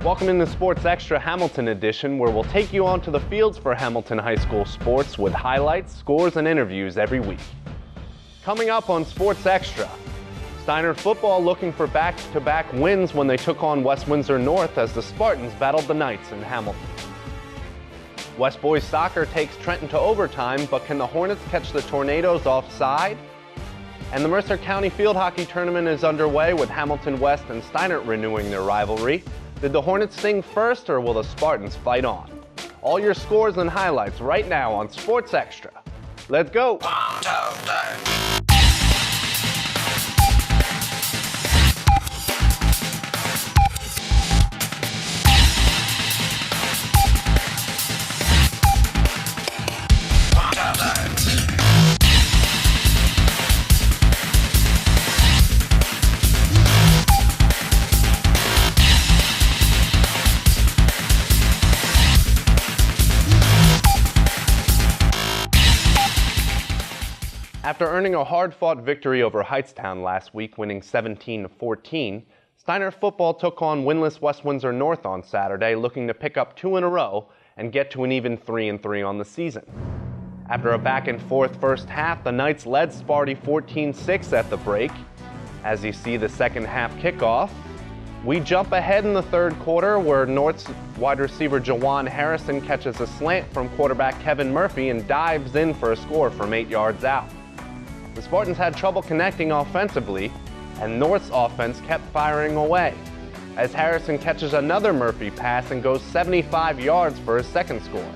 Welcome in the Sports Extra Hamilton edition, where we'll take you onto the fields for Hamilton High School sports with highlights, scores, and interviews every week. Coming up on Sports Extra, Steiner football looking for back-to-back wins when they took on West Windsor North as the Spartans battled the Knights in Hamilton. West Boys Soccer takes Trenton to overtime, but can the Hornets catch the Tornadoes offside? And the Mercer County Field Hockey Tournament is underway with Hamilton West and Steinert renewing their rivalry. Did the Hornets sing first, or will the Spartans fight on? All your scores and highlights right now on Sports Extra. Let's go! 1, 2, 3. After earning a hard-fought victory over Hightstown last week, winning 17-14, Steiner football took on winless West Windsor North on Saturday, looking to pick up 2 in a row and get to an even 3-3 on the season. After a back-and-forth first half, the Knights led Sparty 14-6 at the break. As you see the second half kickoff, we jump ahead in the third quarter where North's wide receiver Jawan Harrison catches a slant from quarterback Kevin Murphy and dives in for a score from 8 yards out. The Spartans had trouble connecting offensively, and North's offense kept firing away, as Harrison catches another Murphy pass and goes 75 yards for his second score.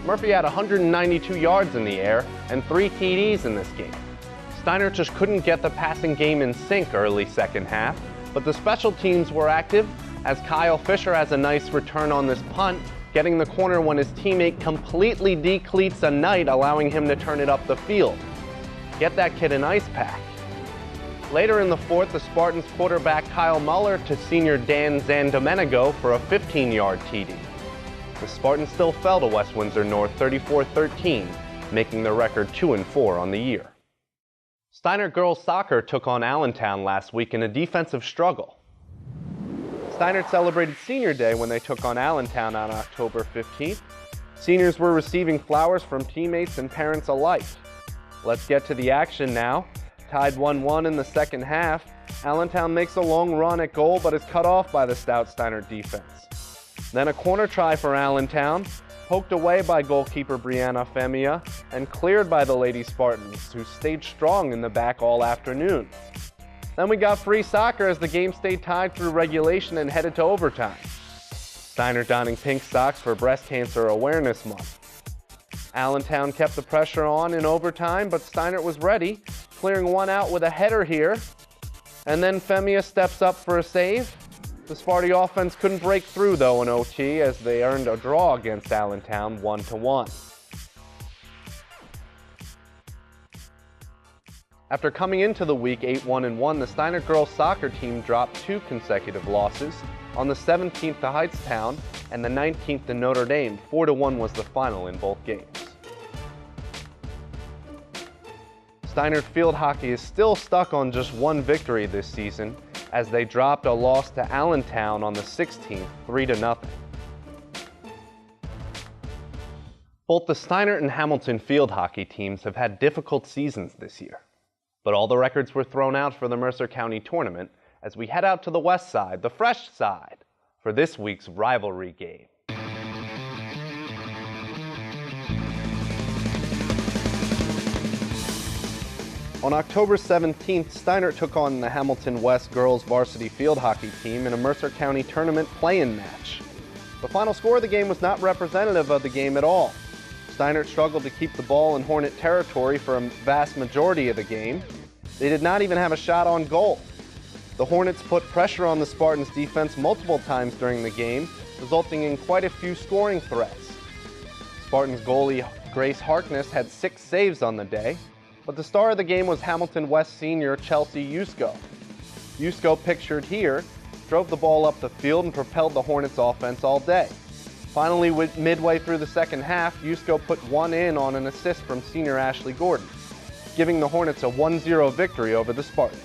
Murphy had 192 yards in the air and 3 TDs in this game. Steiner just couldn't get the passing game in sync early second half, but the special teams were active, as Kyle Fisher has a nice return on this punt, getting the corner when his teammate completely decleats a Knight, allowing him to turn it up the field. Get that kid an ice pack. Later in the fourth, the Spartans quarterback Kyle Muller to senior Dan Zandomenico for a 15-yard TD. The Spartans still fell to West Windsor North 34-13, making the record 2-4 on the year. Steiner girls soccer took on Allentown last week in a defensive struggle. Steiner celebrated Senior Day when they took on Allentown on October 15th. Seniors were receiving flowers from teammates and parents alike. Let's get to the action now. Tied 1-1 in the second half, Allentown makes a long run at goal but is cut off by the stout Steiner defense. Then a corner try for Allentown, poked away by goalkeeper Brianna Femia and cleared by the Lady Spartans, who stayed strong in the back all afternoon. Then we got free soccer as the game stayed tied through regulation and headed to overtime. Steiner donning pink socks for Breast Cancer Awareness Month. Allentown kept the pressure on in overtime, but Steiner was ready, clearing one out with a header here. And then Femia steps up for a save. The Sparty offense couldn't break through, though, in OT, as they earned a draw against Allentown 1-1. After coming into the week 8-1-1, the Steiner girls soccer team dropped 2 consecutive losses. On the 17th to Hightstown and the 19th to Notre Dame, 4-1 was the final in both games. Steiner field hockey is still stuck on just 1 victory this season, as they dropped a loss to Allentown on the 16th, 3-0. Both the Steiner and Hamilton field hockey teams have had difficult seasons this year, but all the records were thrown out for the Mercer County Tournament as we head out to the west side, the fresh side, for this week's rivalry game. On October 17th, Steiner took on the Hamilton West girls varsity field hockey team in a Mercer County Tournament play-in match. The final score of the game was not representative of the game at all. Steiner struggled to keep the ball in Hornet territory for a vast majority of the game. They did not even have a shot on goal. The Hornets put pressure on the Spartans' defense multiple times during the game, resulting in quite a few scoring threats. Spartans goalie Grace Harkness had 6 saves on the day, but the star of the game was Hamilton West senior Chelsea Yusko. Yusko, pictured here, drove the ball up the field and propelled the Hornets' offense all day. Finally, midway through the second half, Yusko put one in on an assist from senior Ashley Gordon, giving the Hornets a 1-0 victory over the Spartans.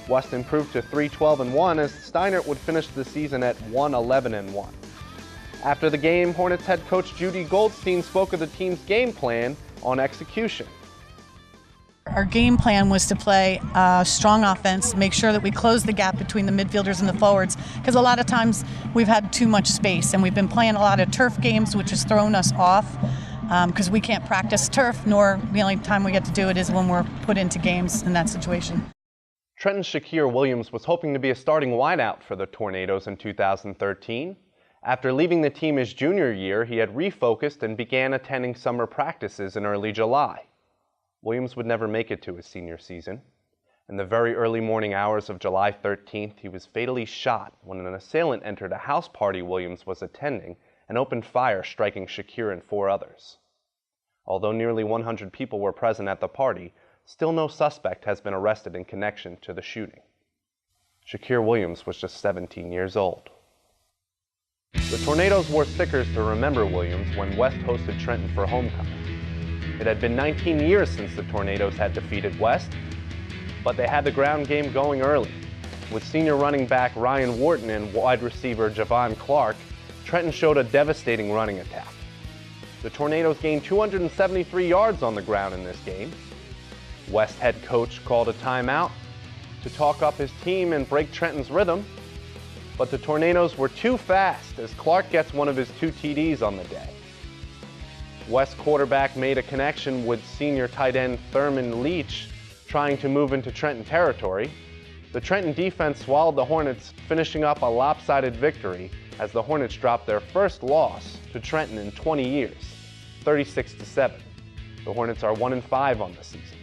West improved to 3-12-1 as Steinert would finish the season at 1-11-1. After the game, Hornets head coach Judy Goldstein spoke of the team's game plan on execution. Our game plan was to play strong offense, make sure that we close the gap between the midfielders and the forwards, because a lot of times we've had too much space, and we've been playing a lot of turf games, which has thrown us off because we can't practice turf, nor the only time we get to do it is when we're put into games in that situation. Trenton Shakir Williams was hoping to be a starting wideout for the Tornadoes in 2013. After leaving the team his junior year, he had refocused and began attending summer practices in early July. Williams would never make it to his senior season. In the very early morning hours of July 13th, he was fatally shot when an assailant entered a house party Williams was attending and opened fire, striking Shakir and 4 others. Although nearly 100 people were present at the party, still no suspect has been arrested in connection to the shooting. Shakir Williams was just 17 years old. The Tornadoes wore stickers to remember Williams when West hosted Trenton for homecoming. It had been 19 years since the Tornadoes had defeated West, but they had the ground game going early. With senior running back Ryan Wharton and wide receiver Javon Clark, Trenton showed a devastating running attack. The Tornadoes gained 273 yards on the ground in this game. West head coach called a timeout to talk up his team and break Trenton's rhythm, but the Tornadoes were too fast as Clark gets one of his 2 TDs on the day. West quarterback made a connection with senior tight end Thurman Leach trying to move into Trenton territory. The Trenton defense swallowed the Hornets, finishing up a lopsided victory as the Hornets dropped their first loss to Trenton in 20 years, 36-7. The Hornets are 1-5 on the season.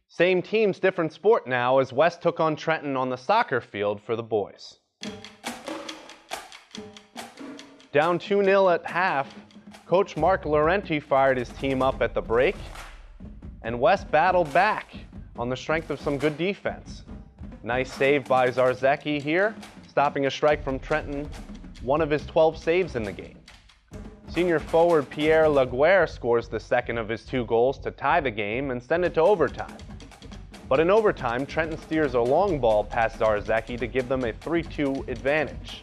Same teams, different sport now as West took on Trenton on the soccer field for the boys. Down 2-0 at half, Coach Mark Laurenti fired his team up at the break, and West battled back on the strength of some good defense. Nice save by Zarzecki here, stopping a strike from Trenton, one of his 12 saves in the game. Senior forward Pierre Laguerre scores the second of his 2 goals to tie the game and send it to overtime. But in overtime, Trenton steers a long ball past Zarzecki to give them a 3-2 advantage.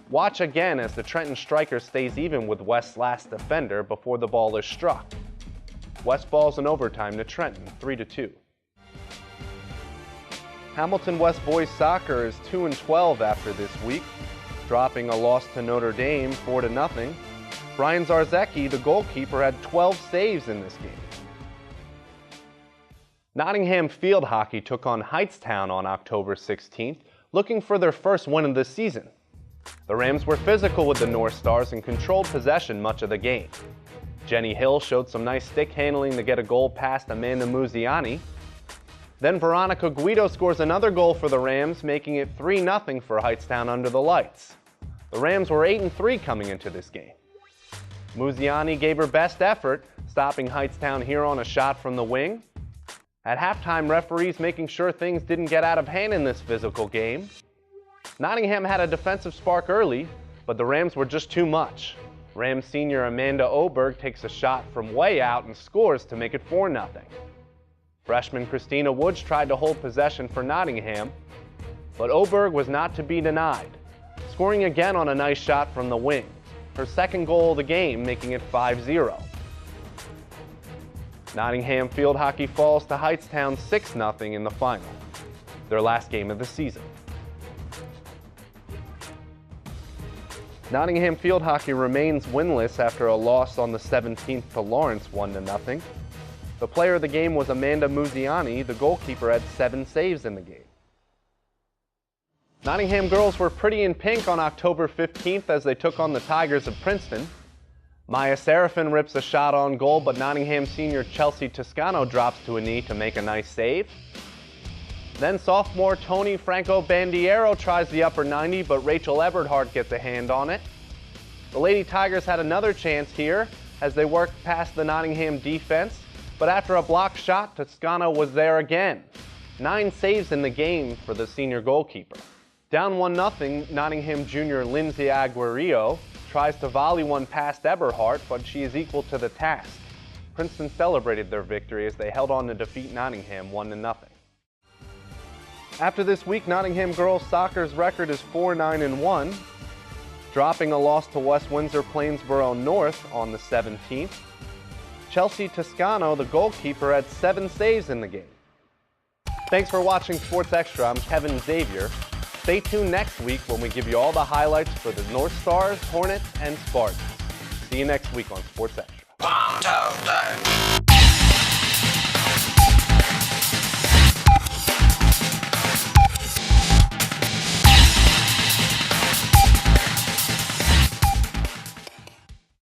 Watch again as the Trenton striker stays even with West's last defender before the ball is struck. West balls in overtime to Trenton, 3-2. Hamilton West boys soccer is 2-12 after this week, dropping a loss to Notre Dame 4-0. Brian Zarzecki, the goalkeeper, had 12 saves in this game. Nottingham Field Hockey took on Hightstown on October 16th, looking for their first win of the season. The Rams were physical with the North Stars and controlled possession much of the game. Jenny Hill showed some nice stick handling to get a goal past Amanda Muziani. Then Veronica Guido scores another goal for the Rams, making it 3-0 for Hightstown under the lights. The Rams were 8-3 coming into this game. Muziani gave her best effort, stopping Hightstown here on a shot from the wing. At halftime, referees making sure things didn't get out of hand in this physical game. Nottingham had a defensive spark early, but the Rams were just too much. Rams senior Amanda Oberg takes a shot from way out and scores to make it 4-0. Freshman Christina Woods tried to hold possession for Nottingham, but Oberg was not to be denied, scoring again on a nice shot from the wing, her second goal of the game, making it 5-0. Nottingham Field Hockey falls to Hightstown 6-0 in the final, their last game of the season. Nottingham Field Hockey remains winless after a loss on the 17th to Lawrence 1-0. The player of the game was Amanda Muziani. The goalkeeper had 7 saves in the game. Nottingham girls were pretty in pink on October 15th as they took on the Tigers of Princeton. Maya Serafin rips a shot on goal, but Nottingham senior Chelsea Toscano drops to a knee to make a nice save. Then sophomore Tony Franco Bandiero tries the upper 90, but Rachel Eberhardt gets a hand on it. The Lady Tigers had another chance here as they worked past the Nottingham defense, but after a blocked shot, Toscano was there again. 9 saves in the game for the senior goalkeeper. Down 1-0, Nottingham junior Lindsay Aguirre tries to volley one past Eberhardt, but she is equal to the task. Princeton celebrated their victory as they held on to defeat Nottingham 1-0. After this week, Nottingham girls soccer's record is 4-9-1, dropping a loss to West Windsor Plainsboro North on the 17th. Chelsea Toscano, the goalkeeper, had 7 saves in the game. Thanks for watching Sports Extra. I'm Kevin Xavier. Stay tuned next week when we give you all the highlights for the North Stars, Hornets, and Spartans. See you next week on Sports Extra. 1, 2, 3.